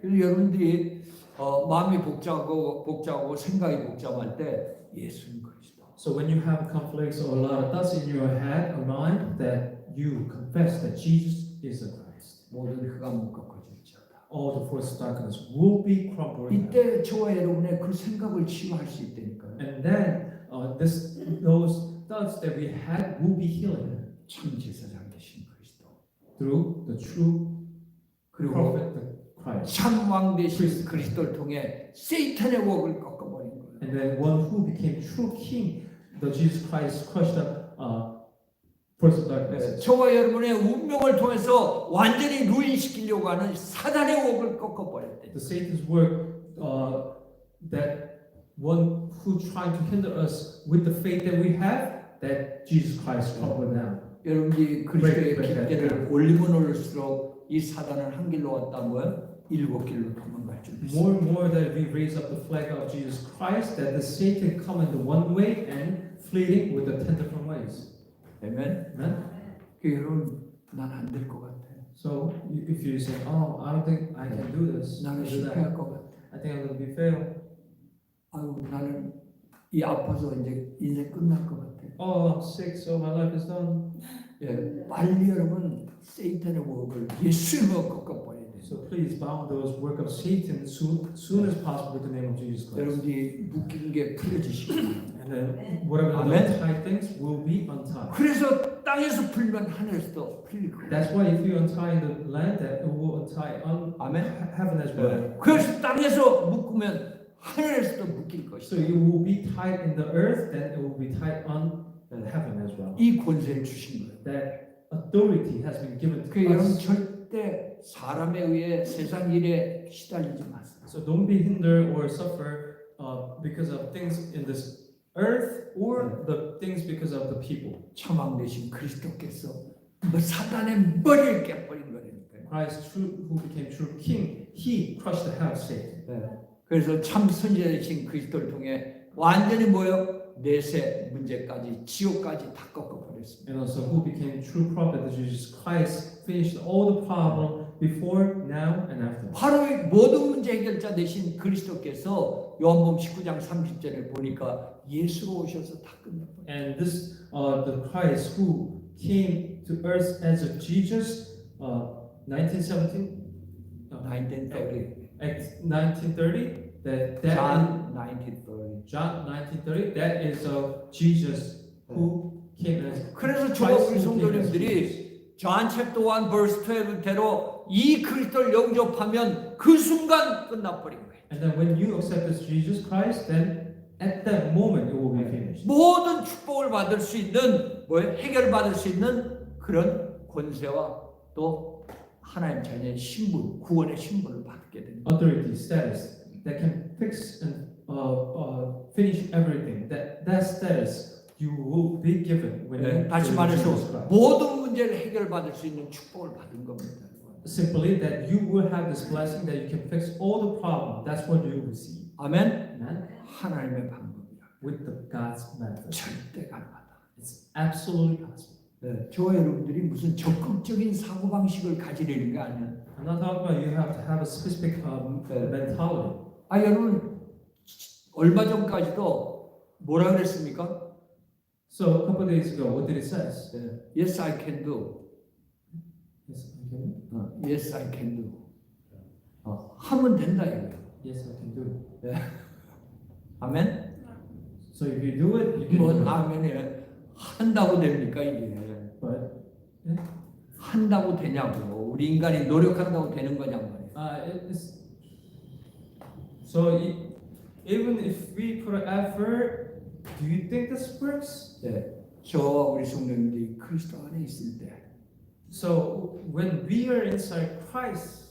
그래서 여러분들이 마음이 복잡하고 생각이 복잡할 때 예수는 그리스도. So when you have conflicts or a lot of thoughts in your head or mind, that you confess that Jesus is the Christ. 모든 흑암 꺾어질지어다. All the forces of darkness will be crumbled. 이때 저와 여러분의 그 생각을 치유할 수 있다니까요. And then those thoughts that we had will be healed 참 제사장 되신 그리스도. through the true 그리고 prophet, the Christ. 참 왕 되신 그리스도를 통해 세이탄의 웍을 꺾어버린 거예요. And then one who became true king, the Jesus Christ crushed the force of darkness. 저와 여러분의 운명을 통해서 완전히 루인시키려고 하는 사단의 웍을 꺾어버렸대. The Satan's work, that one who tried to hinder us with the faith that we have, that Jesus Christ crumbled down. 여러분이 그리스도의 Break 깃대를 올리면 올릴수록 이 사단은 한 길로 왔다고요? 7길로 도망갈 줄 믿습니다. More and more that we raise up the flag of Jesus Christ, that the Satan come in the one way and fleeing with the 10 different ways. 아멘. Amen. 그 여러분 난 안 될 것 같아. So if you say, "Oh, I don't think I can do this," 나는 do that. 실패할 것 같아. I think I'm going to be fail. 아유 나는 이 아파서 이제 인생 끝날 것 같아. Oh, I'm sick, so my life is done. 예, 빨리 여러분 세이탄의 웍을 예수님으로 꺾어버려야 돼요. So please bound those work of Satan soon as possible with the name of Jesus Christ. 여러분들이 묶인 게 풀어지시고 And then whatever the Amen. untied things will be untied. 그래서 땅에서 풀면 하늘에서도 풀릴 거예요. That's why if you untie in the land, that it will untie on 아멘. heaven as well. 그래서 땅에서 묶으면 하늘에서도 묶일 So 것이다. it will be tied in the earth, then it will be tied on heaven as well. 이 권세를 주신 거예요. That authority has been given 그 to 여러분 us. 절대 사람에 의해 세상 일에 시달리지 마세요. So don't be hindered or suffer because of things in this earth or the things because of the people. 참왕 되신 그리스도께서 사단의 머리를 깨버린 거라니까요. Christ, who became true king, he crushed the head of Satan. 그래서 참 선지자 되신 그리스도를 통해 완전히 뭐요? 내세 문제까지 지옥까지 다 꺾어버렸습니다. And also who became true prophet, that Jesus Christ finished all the problem before, now, and after. 바로 이 모든 문제 해결자 되신 그리스도께서 요한복음 19장 30절에 보니까 예수로 오셔서 다 끝내버렸어요. And this, the Christ who came to earth as a Jesus, 1917, 1930. 1930, that John 1930. John 1930, that is Jesus who came as 그래서 저와 우리 성도님들이 John chapter 1 verse 12대로 이 그리스도를 영접하면 그 순간 끝나버린 거예요. And then when you accept this Jesus Christ, then at that moment it will be finished. 모든 축복을 받을 수 있는 해결받을 수 있는 그런 권세와 또 하나님 자녀의 신분, 구원의 신분을 받게 됩니다. Authority, status that can fix and finish everything. That status you will be given when you 다시 believe in 말해서 Jesus Christ. 모든 문제를 해결받을 수 있는 축복을 받은 겁니다. Simply that you will have this blessing that you can fix all the problem. That's what you will receive. 아멘. Amen. 하나님의 방법이야. With the God's method, 절대 가능하다. it's absolutely possible. 네, 저와 여러분들이 무슨 적극적인 사고 방식을 가지려는 게 아니야. I'm not talking about you have to have a specific mentality. 아 여러분 얼마 전까지도 뭐라 그랬습니까? So a couple of days ago, what did it say? Yes, I can do. Yes, I can. Yes, I can do. 하면 된다 이거예요. Yes, I can do. 아멘. So if you do it, you can 뭐 do it. 아멘에 한다고 됩니까 이게? But 한다고 되냐고? 우리 인간이 노력한다고 되는 거냐고 말이에요. it's so even if we put an effort, do you think this works? 네, 저와 우리 성도님들이 그리스도 안에 있을 때 So when we are inside Christ,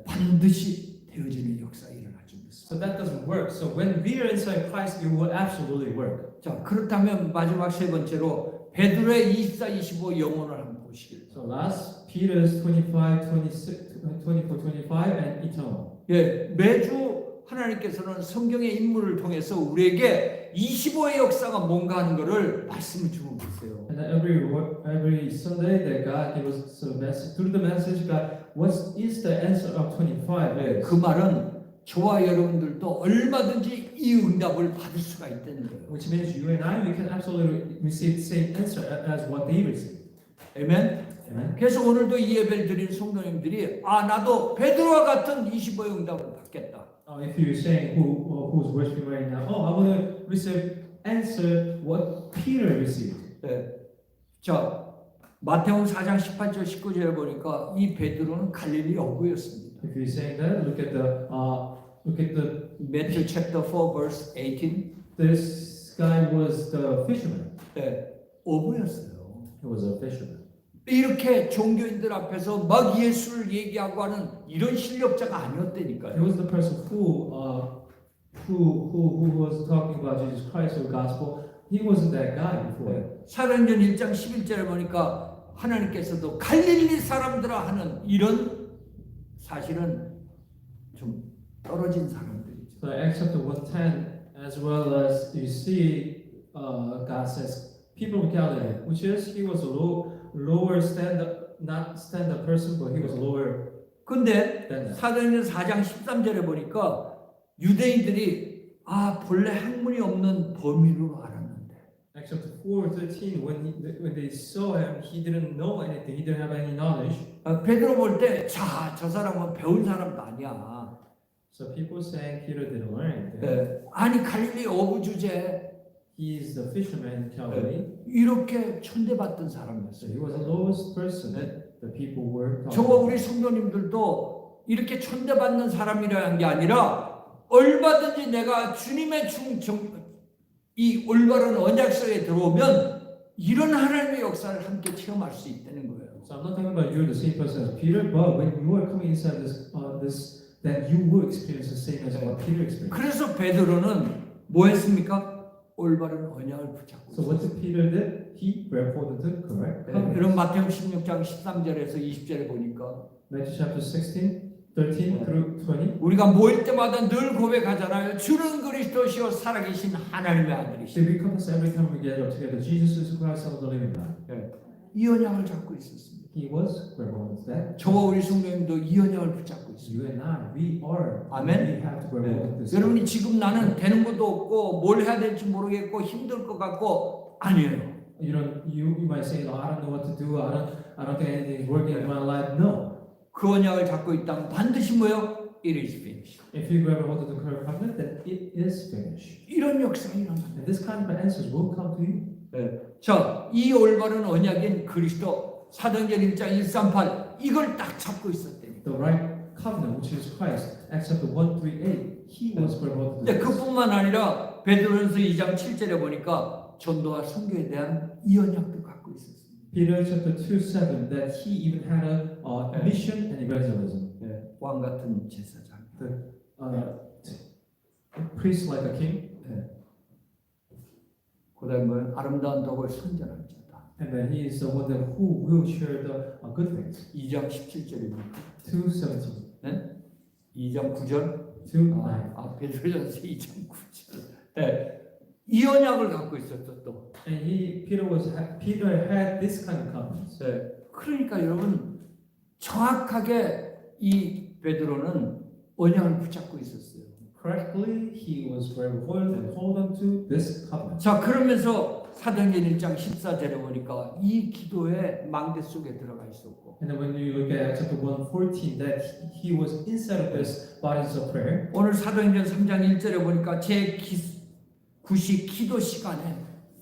반드시 되어지는 역사가 일어나죠. so that doesn't work. So when we are inside Christ, it will absolutely work. 자, 그렇다면 마지막 세 번째로 베드로의 24, 25 영혼을 한번 보시길. So last Peter's 25, 26, 24, 25, and eternal. 예, 매주 하나님께서는 성경의 인물을 통해서 우리에게 25의 역사가 뭔가 하는 것을 말씀을 주고 계세요. And then every Sunday that God gives us a message through the message, God, what is the answer of 25? 예, 그 말은 저와 여러분들도 얼마든지 이 응답을 받을 수가 있다는 거예요. Which means you and I, we can absolutely receive the same answer as what they received. 아멘. Amen. 그래서 오늘도 이 예배를 드린 성도님들이 나도 베드로와 같은 25의 응답을 받겠다. If you're saying who's worshiping right now, I want to receive answer what Peter received. 네. 자, 마태복음 4장 18절 19절에 보니까 이 베드로는 갈릴리 어부였습니다. If you're saying that, look at the Matthew chapter 4 verse 18. this guy was the fisherman. 네. 어부였어요. He was a fisherman. 이렇게 종교인들 앞에서 막 예수를 얘기하고 하는 이런 실력자가 아니었다니까요. He was the person who was talking about Jesus Christ or the gospel. He wasn't that guy before. 사도행전 1장 11절에 보니까 하나님께서도 갈릴리 사람들아 하는 이런 사실은 좀 떨어진 사람들이죠. So Acts chapter 1:10, as well as you see, God says people of Galilee, which is he was a lower not stand-up person, but he was lower 근데 than that. 사도행전 4장 13절에 보니까 유대인들이 본래 학문이 없는 범인으로 알았는데 Acts chapter 4:13, when they saw him, he didn't know anything. He didn't have any knowledge. 베드로 볼 때 저 사람은 배운 사람도 아니야. So people saying Peter didn't learn anything. 아니 갈릴리 어부 주제 He is the fisherman in Galilee. 이렇게 천대받던 So 사람이었어요. he was the lowest person that the people were talking 저와 우리 about. 성도님들도 이렇게 천대받는 사람이라는 게 아니라 얼마든지 내가 주님의 이 올바른 언약성에 들어오면 이런 하나님의 역사를 함께 체험할 수 있다는 거예요. So I'm not talking about you're the same person as Peter, but when you are coming inside that you will experience the same as what Peter experienced. 그래서 베드로는 뭐 했습니까? 올바른 언약을 붙잡고 So what did Peter did? He grabbed hold of the correct covenant. 이런 마태복음 16장 13절에서 20절에 보니까 Matthew chapter 16, 13 through 20. 우리가 모일 때마다 늘 고백하잖아요. 주는 그리스도시요 살아계신 하나님의 아들이시다. See, we confess every time we gather together, Jesus is Christ, Son of the living God. 이 언약을 잡고 있었습니다. He was where was that? 저와 우리 성도님도 이 언약을 붙잡고 있습니다. You and I, we are. Amen. We have to grab hold of this. 여러분이 지금 나는 되는 것도 없고 뭘 해야 될지 모르겠고 힘들 것 같고 아니에요. You might say, oh, I don't know what to do. I don't think anything is working in my life. No. 그 언약을 잡고 있다면 반드시 뭐요? It is finished. If you grab hold of the current covenant, then it is finished. 이런 역사가 일어납니다. And this kind of answers will come to you. 자, 이 올바른 언약인 그리스도 사도행전 1장 138 이걸 딱 잡고 있었대요. The right covenant, which is Christ, Acts chapter 138, he was grabbed hold of 근데 this. 그뿐만 아니라 베드로전서 2장 7절에 보니까 전도와 선교에 대한 이 언약도 갖고 있었습니다. Peter chapter 2:7 that he even had a mission and evangelism. 왕 같은 제사장. Priest like a king. 그다음에 뭐 아름다운 덕을 선전한 자다. And then he is the one that who will share the good things. 2장 17절입니다. 2:17. 2장 9절. 2:9. 베드로전서 2장 9절. 이 언약을 갖고 있었죠 또. And Peter had this kind of confidence. 그러니까 여러분 정확하게 이 베드로는 언약을 붙잡고 있었어요. Correctly, he was very hold on to this covenant. 자 그러면서 사도행전 1장 14절에 보니까 이 기도의 망대 속에 들어가 있었고. And then when you look at chapter 1:14, that he was inside of this bodies of prayer. 오늘 사도행전 3장 1절에 보니까 제9시 기도 시간에.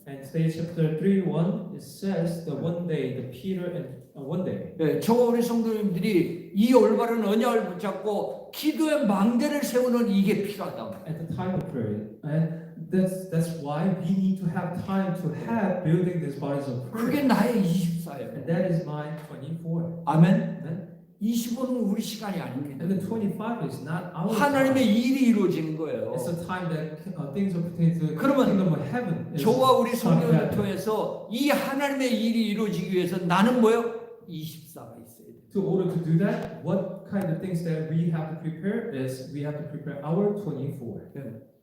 And today chapter 3:1 it says that one day the Peter and one day. 저와 우리 성도님들이 이 올바른 언약을 붙잡고 기도의 망대를 세우는 이게 필요하다. At the time of prayer, and that's why we need to have time to have building these bodies of prayer. 그게 나의 24예요. And that is my 24. 아멘. Amen. 25는 우리 시간이 아닙니다. And the 25 is not our 하나님의 time. 일이 이루어지는 거예요. It's the time that things are pertaining to the 그러면 kingdom of heaven. is 저와 우리 성경을 happening. 통해서 이 하나님의 일이 이루어지기 위해서 나는 뭐요? 24가 있어야 돼. To order to do that, what kind of things that we have to prepare is we have to prepare our 24.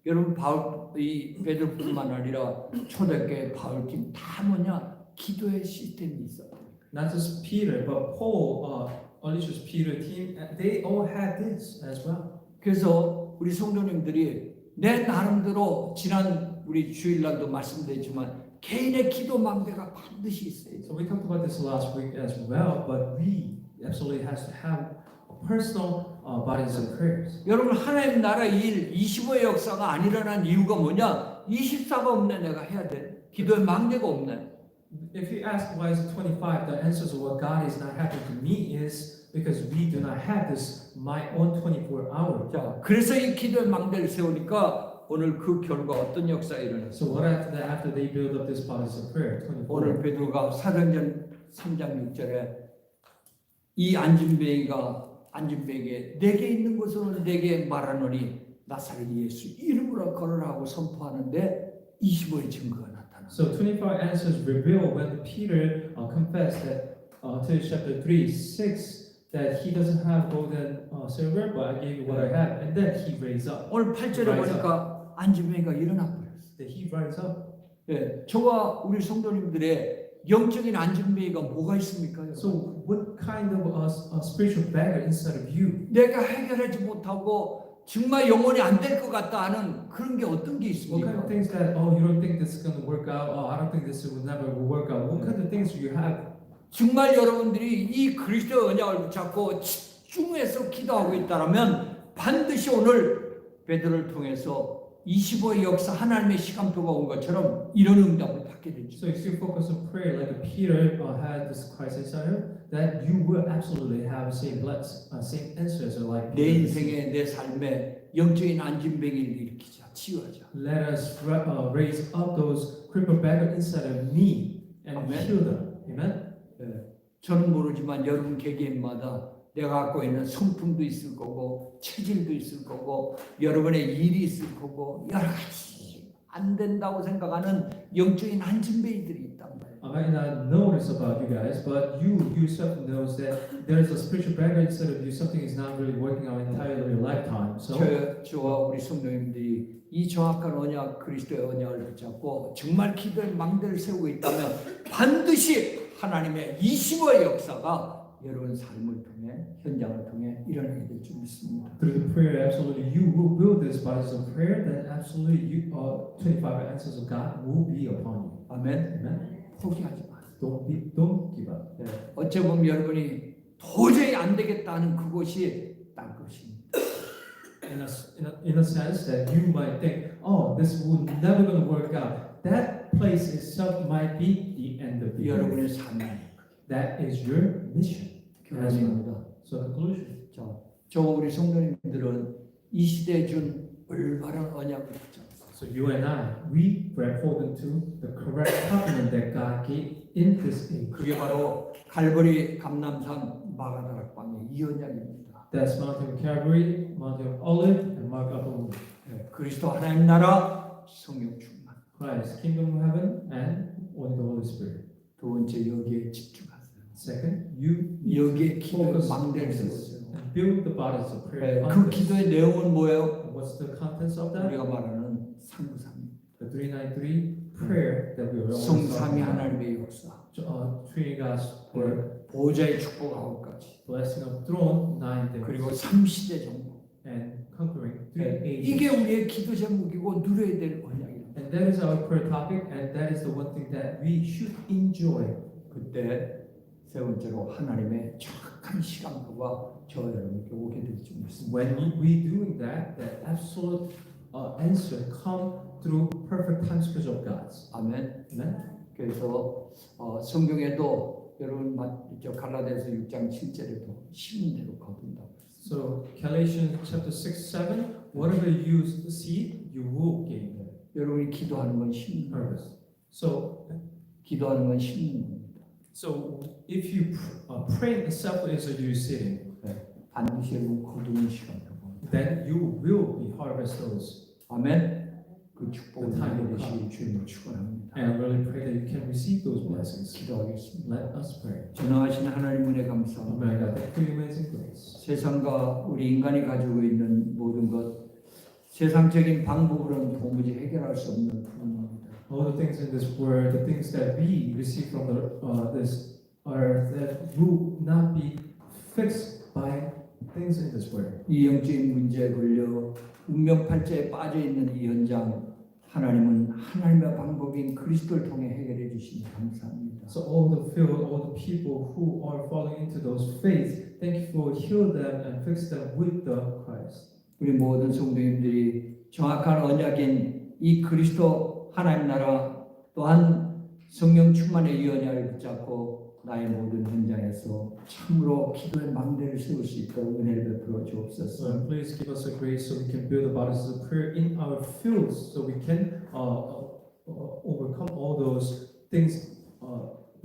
여러분 이 베드로뿐만 아니라 초대교회 바울팀 다 뭐냐? 기도의 시스템이 있어. Not just Peter, but Paul, Alicia's Peter team, they all had this as well. 그래서 우리 성도님들이 내 나름대로 지난 우리 주일날도 말씀드렸지만 개인의 기도 망대가 반드시 있어야 돼. So we talked about this last week as well, but we absolutely has to have personal bodies of prayers. 여러분 하나님 나라 일 25의 역사가 안 일어난 이유가 뭐냐? 24가 없네 내가 해야 돼. 기도의 망대가 없네. If you ask why is it 25, the answer to what God is not happening to me is because we do not have this my own 24 hour. 자, 그래서 이 기도의 망대를 세우니까 오늘 그 결과 어떤 역사가 일어났어? So what after they build up this bodies of prayer, 24. 오늘 베드로가 사도행전 3장 6절에 이 안진뱅이에게 내게 있는 것을 내게 말하노니 나사렛 예수 이름으로 걸으라고 선포하는데 25의 증거가 나타나. So 24 answers reveal when Peter confessed that to chapter 3:6 that he doesn't have gold and silver, but I gave you what I have, and then he raised up. 오늘 8절에 보니까 안진뱅이가 일어나 버렸어. That he rise up. 저와 우리 성도님들의 영적인 안진뱅이가 뭐가 있습니까? So what kind of spiritual beggar inside of you? 내가 해결하지 못하고 정말 영원히 안 될 것 같다 하는 그런 게 어떤 게 What kind 있습니까? of things that you don't think this is going to work out? I don't think this will never work out. What kind of things do you have? 정말 여러분들이 이 그리스도의 언약을 붙잡고 집중해서 기도하고 있다면 반드시 오늘 베드로를 통해서 25의 역사 하나님의 시간표가 온 것처럼 이런 응답을 받게 되죠. So if you focus on prayer like Peter had this Christ inside him, that you will absolutely have same answers like 내 인생에 내 삶에 영적인 안진뱅이를 일으키자, 치유하자. let us raise up those crippled beggar inside of me and Amen. heal them. Amen. 저는 모르지만 여러분 개개인마다 내가 갖고 있는 성품도 있을 거고 체질도 있을 거고 여러분의 일이 있을 거고 여러 가지 안 된다고 생각하는 영적인 한침베이들이 있단 말이에요. I might not know this about you guys, but you yourself knows that there is a spiritual background inside of you. Something is not really working out entirely of your lifetime. So 저와 우리 성도님들이 이 정확한 언약, 그리스도의 언약을 붙잡고 정말 기도의 망대를 세우고 있다면 반드시 하나님의 25의 역사가 여러분 삶을 통해 현장을 통해 일어나게 될 줄 믿습니다. through the prayer, absolutely, you will build this bodies of prayer. That absolutely, you 25 answers of God will be upon you. 아멘. Amen. 포기하지 마세요. Don't give up. 네. 어찌 보면 여러분이 도저히 안 되겠다는 그곳이 딱 것입니다. In a sense that you might think, oh, this will never going to work out. That place itself might be the end of the earth. 여러분의 삶이에요. That is your mission. 결론입니다. So conclusion. 자, 저 우리 성도님들은 이 시대에 준 올바른 언약을 붙잡았어요. So you and I, we grab hold into the correct covenant that God gave in this age. 그게 바로 갈보리 감람산 마가다락방의 이 언약입니다. That's Mountain of Calvary, Mountain of Olive, and Mount of Olive. 네, 그리스도 하나님 나라 성령 충만. Christ, Kingdom of Heaven, and on the Holy Spirit. 두 번째 여기에 집중하세요. Second, you 여기에 기도의 focus 망대를 on 세웠어요. this and build the bodies of 네, prayer. 그 기도의 내용은 뭐예요? What's the contents of that? 우리가 말하는 삼구삼. The 393 prayer that we are always 성삼위 talking about. 하나님의 역사, Three God's word, 보좌의 축복 아홉까지, blessing of throne, 9 days, 그리고 삼시대 정복. and conquering 네, 3 이게 ages. 우리의 기도 제목이고 누려야 될 언약입니다. And that is our prayer topic, and that is the one thing that we should enjoy. 그때 세 번째로 하나님의 정확한 시간표가 저 여러분께 오게 될 줄 믿습니다. When we doing that, that absolute answer come through perfect time schedule of God's. 아멘. Amen. 그래서 성경에도 여러분 저 갈라디아서 6장 7절에도 심은 대로 거둔다고 했어요. So Galatians chapter 6, 7, whatever you see, you will gain 여러분이 기도하는 건 심는 거예요. harvest. So 기도하는 건 심는 겁니다. So if you pray selflessly as you're sitting, 반드시 여러분 거두는 시간표가 then you will be harvest those. 아멘. 그 축복을 The time will 받으시 주님을 축원합니다. And I really pray that you can receive those blessings. 기도하겠습니다. Let us pray. 전능하신 하나님 은혜 감사합니다. Amen. God, thank you for your amazing grace. 세상과 우리 인간이 가지고 있는 모든 것 세상적인 방법으로는 도무지 해결할 수 없는 부분입니다. All the things in this world, the things that we receive from this earth, that will not be fixed by things in this world. 이 영적인 문제에 걸려 운명팔자에 빠져 있는 이 현장 하나님은 하나님의 방법인 그리스도를 통해 해결해 주시니 감사합니다. So all the field, all the people who are falling into those faiths, thank you for heal them and fix them with the Christ. 우리 모든 성도님들이 정확한 언약인 이 그리스도 하나님 나라 또한 성령 충만의 이 언약을 붙잡고 나의 모든 현장에서 참으로 기도의 망대를 세울 수 있도록 은혜를 베풀어 주옵소서. So please give us a grace so we can build the bodies of prayer in our fields, so we can overcome all those things,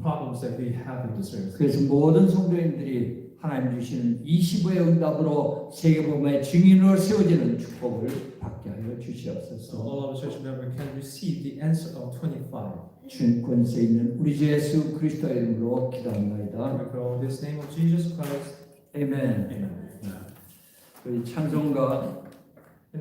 problems that we have in this earth. 그래서 모든 성도님들이 하나님 주시는 25의 응답으로 세계복음의 증인으로 세워지는 축복을 받게 하여 So 주시옵소서. all our church members can receive the answer of 25. 주님 권세 있는 우리 주 예수 그리스도의 이름으로 기도합니다. We pray in this name of Jesus Christ. 아멘. Amen. 우리 찬송가